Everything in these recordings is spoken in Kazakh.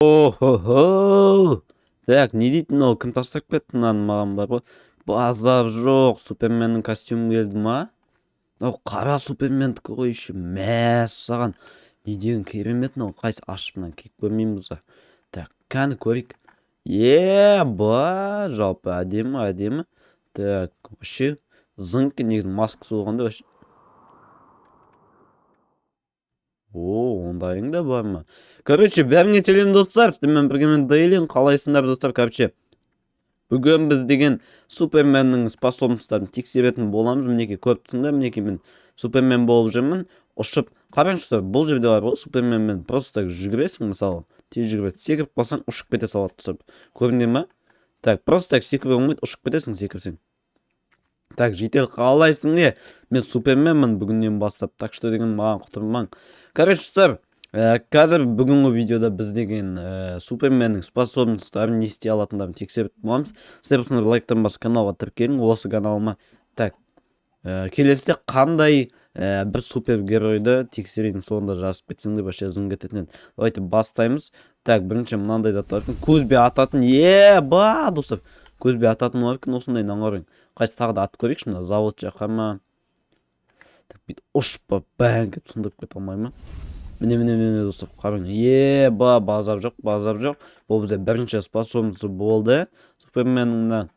О-хо-хо! Так, не дейтін ол кім тастап кетті мынаны маған бар ғой. Базап жоқ, Суперменнің костюмі келді ма? Мынау қара Супермендікі ғой еще. Мәссаған. Не деген керемет мынау. Қайсы ашып мынаны киіп көрмейміз ба? Так, кәні көрейік. Ба, жалпы әдемі. Так, вообще зыңки негізі маскасы болғанда вообще. Ондайың да бар ма? Короче, бәріңе сәлем достар. Сіздермен біргемен Дейлин. Қалайсыңдар достар? Короче, бүгін біз деген Суперменнің способностарын тексеретін боламыз. Мінеки көріп тұрсыңдар, мінеки мен Супермен болып жүрмін. Ұшып, қараңыздар, бұл жерде бар ғой, Суперменмен просто так жүгіресің, мысалы. Тез жүгіреді. Секіріп қалсаң, ұшып кете салады достар. Көрінді ма? Так, просто так секіріп болмайды, ұшып кетесің, секірсең. Так, жетел қалайсың не? Мен Суперменмін бүгіннен бастап. Так что деген маған құтырмаң. Короче, достар, қазір бүгінгі видеода біз деген Суперменнің способностарын не істей алатындарын тексеріп боламыз. Сіздер болсаңдар лайктан басқа каналға тіркелің, осы каналыма. Так, келесіде қандай бір супергеройды тексерейін, соңында жазып кетсеңдер вообще зың кететін. Давайте бастаймыз. Так, бірінші мынандай зат бар екен. Көзбе ататын. Ба, достар. Көзбе ататын бар екен, осындай наңғарың. Қайсы тағы да ат көрейікші, мына завод жаққа ма? Так, бит ұшып бәң кеп тұндырып кете алмай ма? Міне достар, қарың. Ба, базап жоқ. Бұл бізде бірінші способності болды. Суперменнің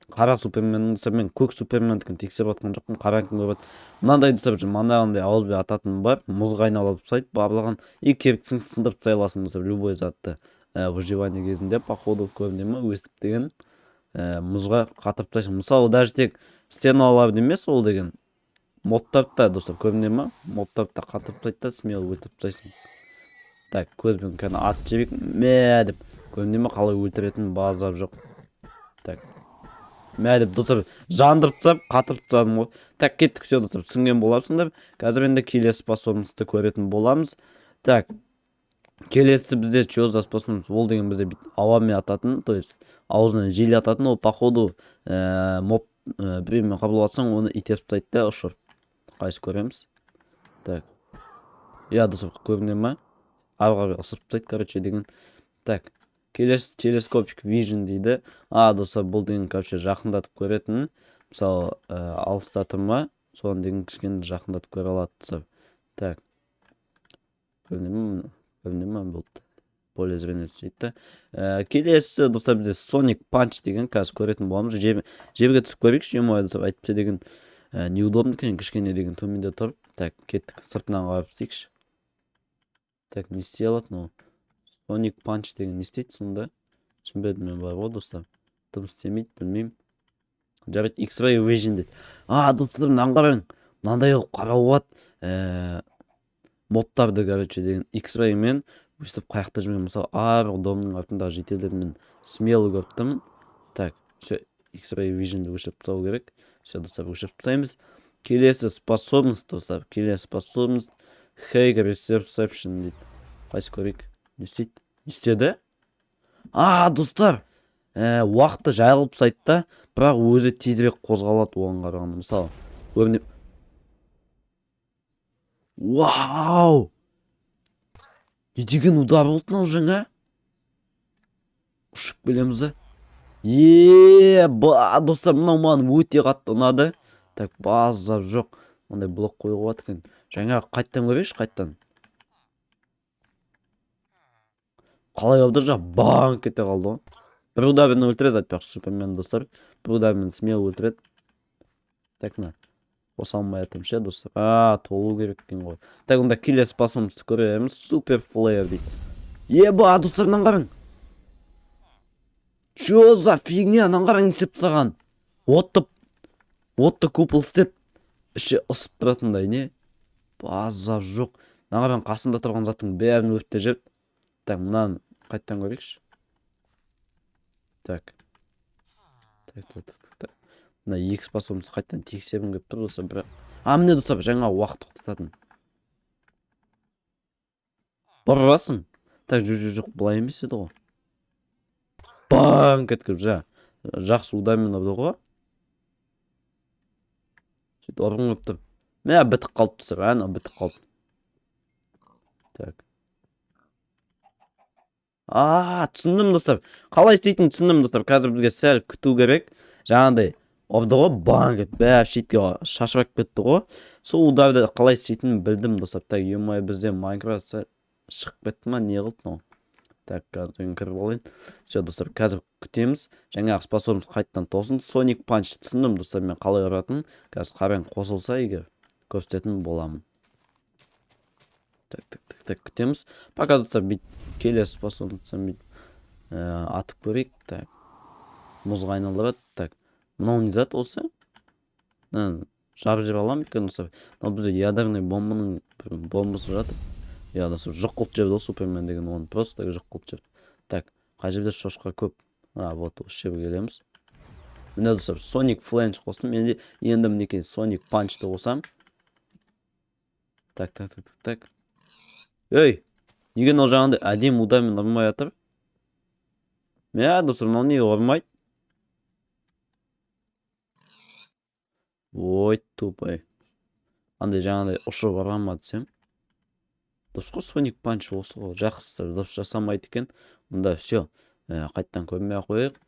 қара Суперменнің достар, мен көк Супермендікін тексеріп атқан жоқпын, қараңқын көріп. Мынандай достар, манағындай ауызбен ататын бар, мұзға айналып тастайды, барлығын и керіктісін сындырып тастай аласың достар, любой затты выживание кезінде, походу көрінді ме, өстіп деген мұзға қатырып тастайсың. Мысалы, даже тек стеналарды емес ол деген мобтарды достар, көрінді ме, мобтарды қатырып тастайды да, смело өлтіріп тастайсың. Так, көзбен кәні ат жебек деп көрінді ме, қалай өлтіретін базап жоқ. Так, мәдіп достар, жандырып тастап, қатырып тастадым ғой. Так, кеттік, все достар, түсінген боласыңдар. Қазір енді келесі способностьті көретін боламыз. Так, келесі бізде что за способность? Ол деген бізде ауамен ататын, то есть аузынан жел ататын, ол походу моб біреумен қабыл атсаң, оны итеріп тастайды да ұшырып. Қайсы көреміз? Так, достар, көрінді ма? Арға ысырып тастайды, короче, деген. Так, келесі телескопик vision дейді. Достар, бұл деген короче жақындатып көретін. Мысалы, алыста тұрма, соған деген кішкене жақындатып көре алады достар. Так, көрінді ма бұл поле зрения дейді. Келесі достар, бізде Sonic Punch деген қазір көретін боламыз. Жерге түсіп көрейікші, достар, айтыпты деген неудобно екен, кішкене деген төменде тұрып. Так, кеттік, сыртынан қарап істейікші. Так, не істей алады, но Sonic Punch деген не істейді сонда? Түсінбедім мен бар ғой, достар. Тым істемейді, білмеймін. Жарайды, X-Ray Vision дейді. Достар, мынаны қараң. Мынандай қарауат мобтарды, короче, деген X-Ray мен өстіп қаяқта жүрмеген. Мысалы, бір домның артындағы жетелермен смело көріптімін. Так, все, X-Ray Vision'ды өшіріп тастау керек. Все, достар, өшіріп тастаймыз. Келесі способность, достар, келесі способность Hack Reception дейді. Қайсы көрейік? Не істейді? Не істеді? Достар, уақытты жайылып тастайды да, бірақ өзі тезірек қозғалады оған қарағанда. Мысалы, көрініп. Вау! Не деген удар болды мынау жаңа? Ұшып келеміз. Достар, мынау маған өте қатты ұнады. Так, базап жоқ. Мынандай блок қойуға болады екен. Жаңа қайттан көрейікші, қайттан. Қалай ауды жақ баң кете қалды ғой. Бір удармен өлтіреді, айтпақшы Супермен достар. Бір удармен смело өлтіреді. Так, қоса алмай атым ше, достар. Толу керек екен ғой. Так, онда келесі способностьті көреміз. Супер флеер дейді. Достар, мынаны қараң. Что за фигня, мынаны қараң, несеп тастаған. Отты купол істет. Іші ысып тұратындай, не? Базап жоқ. Мынаны қараң, қасында тұрған заттың бәрін өртте жеп. Так, мынаны қайттан көрейікші. Так. Мына екі способность қайттан тексерім кеп тұр достар, бірақ. Міне достар, жаңа уақыт тоқтататын. Барасың. Так, жоқ, бұлай емес еді ғой. Баң кеткіп, жақсы удармен ұрды ғой. Сөйтіп ұрғың кеп тұр. Міне бітіп қалды достар, бітіп қалды. Так. Түсіндім достар. Қалай істейтінін түсіндім достар. Қазір бізге сәл күту керек. Жаңағыдай обды ғой, банк етіп, бәрі шетке шашырап кетті ғой. Сол ударды қалай істейтінін білдім достар. Так, емай бізде Майнкрафт шығып кетті ма, не қылды мынау? Так, қазір кіріп алайын. Все достар, қазір күтеміз. Жаңағы способность қайтадан тосын. Sonic Punch түсіндім достар, мен қалай ұратынын. Қазір қараң қосылса егер көрсететін боламын. Так, күтеміз. Пока достар, келесі способностьтан атып көрейік. Так, мұзға айналдырады. Так, мынау не зат осы? Жабып жеп аламын екен достар. Мынау бізде ядерный бомбасы жатыр. Я достар, жоқ қылып жеп ол Супермен деген, оны просто жоқ қылып жеп. Так, қай жерде шошқа көп. Вот осы жерге келеміз. Міне достар, Sonic Flange қостым. Енді мінекей Sonic Punch'ты қосам. Так. Ей, неге мынау жаңағындай әдемі удармен ұрмай жатыр? Мә, достар, мынау неге ұрмайды? Ой, тупай. Андай жаңағындай ұшып ұрған ма десем? Дұрыс қой, Sonic Punch осы ғой, жақсы дұрыс жасамайды екен. Мұнда все, қайттан көрмей қойық.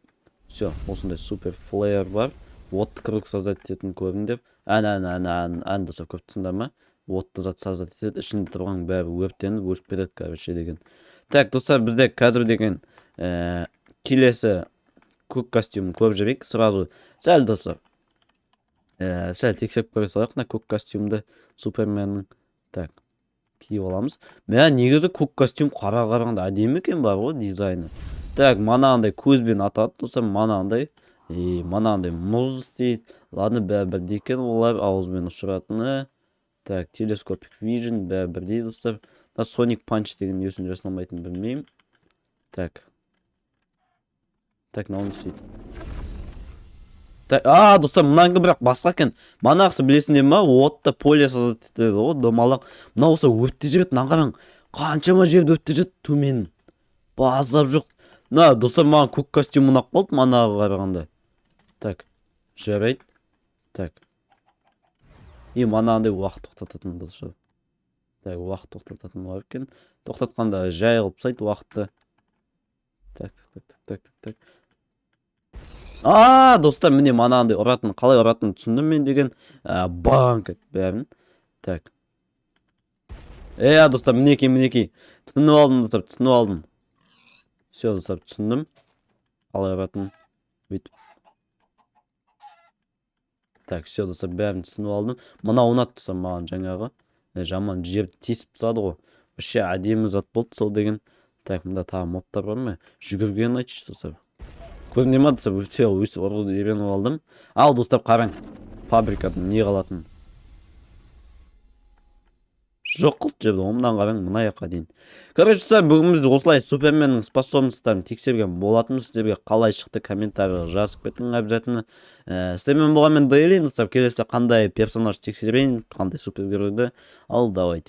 Все, осындай супер флеер бар. Отты круг создать ететін көрін деп. Ән достар, көп түсінді ма? Отты зат создать етеді, ішінде тұрған бәрі өрттеніп, өріп кетеді, короче деген. Так, достар, бізде қазір деген келесі көк костюм көріп жібек. Сразу сәл достар. Сәл тексеріп көре салайық на көк костюмды Суперменнің. Так, киіп аламыз. Мә, негізі көк костюм қарағанда әдемі екен бар ғой дизайны. Так, манағындай көзбен атады достар, манағындай мұз істейді. Ладно, бәрі бірдей екен олар, ауызбен ұшыратыны. Так, телескопик vision бәрі бірдей достар. Sonic Punch деген есін жасалмайтын білмеймін. Так, мынауны істейді. Так, достар, мұнаңғы бірақ басқа екен. Манағысы білесіңдер ма? Отта поле создать етеді ғой, домалақ. Мынау осы өртте жүреді, нағараң қаншама жерді өртте жүреді, төмен. Базап жоқ. Достар, маған көк костюм ұнап қалды, манағы қарағанда. Так, жарайды. Так. Манағындай уақыт тоқтататын достар. Так, уақыт тоқтататын бар екен. Тоқтатқанда жай қылып тастайды уақытты. Так. Достар, міне манағындай ұратын, қалай ұратынын түсіндім мен деген. Банк ет бәрін. Так. Достар, мінекей. Түсініп алдым достар, түсініп алдым. Все достар, түсіндім. Қалай ұратынын. Так, все достар, бәрін түсініп алдым. Мына ұнат достар маған жаңағы. Жаман жерді тесіп тастады ғой. Вообще әдемі зат болды сол деген. Так, мында тағы мобтар бар ма? Жүгіргенін айтшы достар. Көріне ма достар, өсіп ұрғыды үйреніп алдым. Ал достар, қараң. Фабрикадан не қалатын? Жоқ қылып жебді, омдан қараң мына яққа дейін. Короче, бүгін бізде осылай Суперменнің способностьтарын тексерген болатынбыз. Сіздерге қалай шықты комментарийға жазып кетің обязательно. Сіздермен болған мен Дейлин достар, келесі қандай персонаж тексерейін, қандай супергеройды. Ал давайте.